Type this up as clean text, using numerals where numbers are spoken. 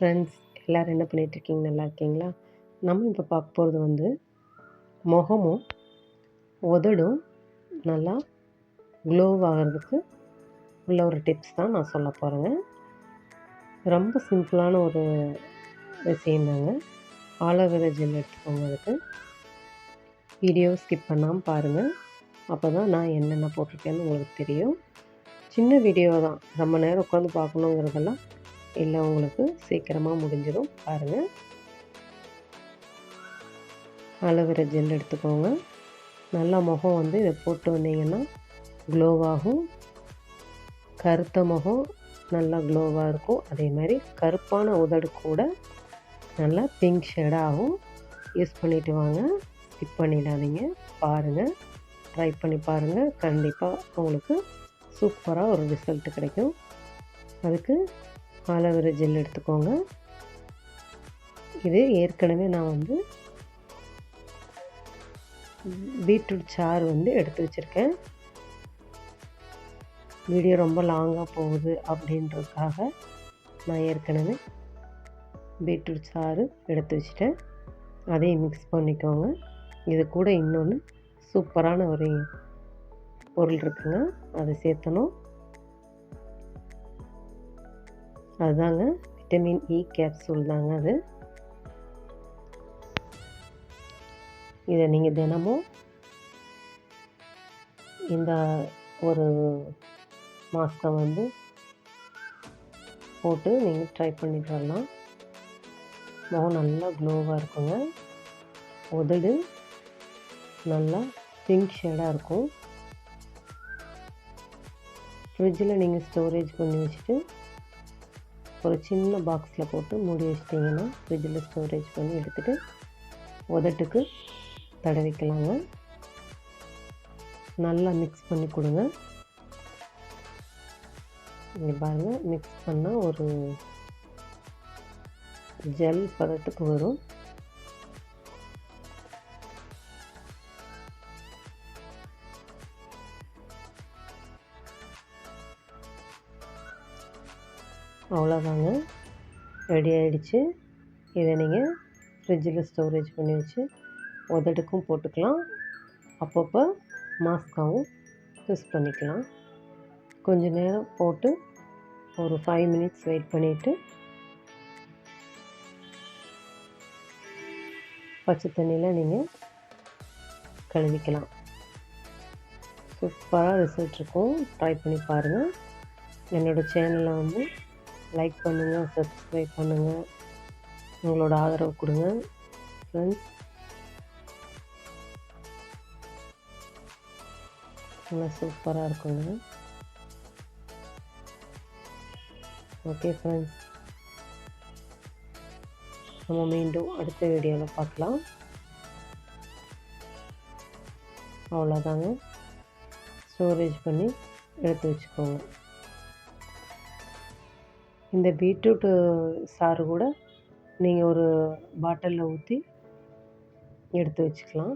Friends எல்லோரும் என்ன பண்ணிகிட்ருக்கீங்க? நல்லா இருக்கீங்களா? நம்ம இப்போ பார்க்க போகிறது வந்து முகமும் உதடும் நல்லா க்ளோவ் ஆகிறதுக்கு உள்ள ஒரு டிப்ஸ் தான் நான் சொல்ல போகிறேங்க. ரொம்ப சிம்பிளான ஒரு விஷயந்தாங்க. ஆலோவேரா ஜெல் எடுத்துக்கோங்க. அதுக்கு வீடியோ ஸ்கிப் பண்ணாமல் பாருங்கள். அப்போ தான் நான் என்னென்ன போட்டிருக்கேன்னு உங்களுக்கு தெரியும். சின்ன வீடியோ தான், ரொம்ப நேரம் உட்காந்து பார்க்கணுங்கிறதெல்லாம் இல்லை, உங்களுக்கு சீக்கிரமாக முடிஞ்சிடும். பாருங்கள். ஆலோவேரா ஜெல் எடுத்துக்கோங்க. நல்லா முகம் வந்து இதை போட்டு வந்தீங்கன்னா க்ளோவாகும். கருத்த முகம் நல்லா க்ளோவாக இருக்கும். அதே மாதிரி கருப்பான உதடு கூட நல்லா பிங்க் ஷேடாகும். யூஸ் பண்ணிவிட்டு வாங்க, ஸ்கிப் பண்ணிடாதீங்க. பாருங்கள், ட்ரை பண்ணி பாருங்கள். கண்டிப்பாக உங்களுக்கு சூப்பராக ஒரு ரிசல்ட் கிடைக்கும். அதுக்கு ஆலோவேரா ஜெல் எடுத்துக்கோங்க. இது ஏற்கனவே நான் வந்து பீட்ரூட் சாறு வந்து எடுத்து வச்சுருக்கேன். வீடியோ ரொம்ப லாங்காக போகுது அப்படின்றதுக்காக நான் ஏற்கனவே பீட்ரூட் சாறு எடுத்து வச்சுட்டேன். அதையும் மிக்ஸ் பண்ணிக்கோங்க. இது கூட இன்னொன்று சூப்பரான ஒரு பொருள் இருக்குங்க, அதை சேர்த்தணும். அதுதாங்க விட்டமின் இ கேப்சூல் தாங்க அது. இதை நீங்கள் தினமும் இந்த ஒரு மாஸ்கை வந்து போட்டு நீங்கள் ட்ரை பண்ணிட்டு வரலாம். முகம் நல்லா க்ளோவாக இருக்குங்க. உதடு நல்லா பிங்க் ஷேடாக இருக்கும். ஃப்ரிட்ஜில் நீங்கள் ஸ்டோரேஜ் பண்ணி வச்சுட்டு ஒரு சின்ன பாக்ஸில் போட்டு மூடி வச்சிட்டிங்கன்னா ஃப்ரிட்ஜில் ஸ்டோரேஜ் பண்ணி எடுத்துகிட்டு உதட்டுக்கு தடவிக்கலாங்க. நல்லா மிக்ஸ் பண்ணி கொடுங்க. இங்கே பாருங்கள், மிக்ஸ் பண்ணால் ஒரு ஜெல் பதத்துக்கு வரும். அவ்வளோதாங்க, ரெடி ஆகிடுச்சு. இதை நீங்கள் ஃப்ரிட்ஜில் ஸ்டோரேஜ் பண்ணி வச்சு உதடுக்கும் போட்டுக்கலாம். அப்பப்போ மாஸ்காவும் யூஸ் பண்ணிக்கலாம். கொஞ்ச நேரம் போட்டு ஒரு 5 மினிட்ஸ் வெயிட் பண்ணிவிட்டு பச்சை தண்ணியில் நீங்கள் கழுவிக்கலாம். சூப்பராக ரிசல்ட் இருக்கும். ட்ரை பண்ணி பாருங்கள். என்னோடய சேனலை வந்து லைக் பண்ணுங்கள், சப்ஸ்கிரைப் பண்ணுங்கள், உங்களோட ஆதரவு கொடுங்க ஃப்ரெண்ட்ஸ். நல்லா சூப்பராக இருக்குங்க. ஓகே ஃப்ரெண்ட்ஸ், நம்ம மீண்டும் அடுத்த வீடியோவில் பார்க்கலாம். அவ்வளோதாங்க, ஸ்டோரேஜ் பண்ணி எடுத்து வச்சுக்கோங்க. இந்த பீட்ரூட்டு சாறு கூட நீங்கள் ஒரு பாட்டிலில் ஊற்றி எடுத்து வச்சுக்கலாம்.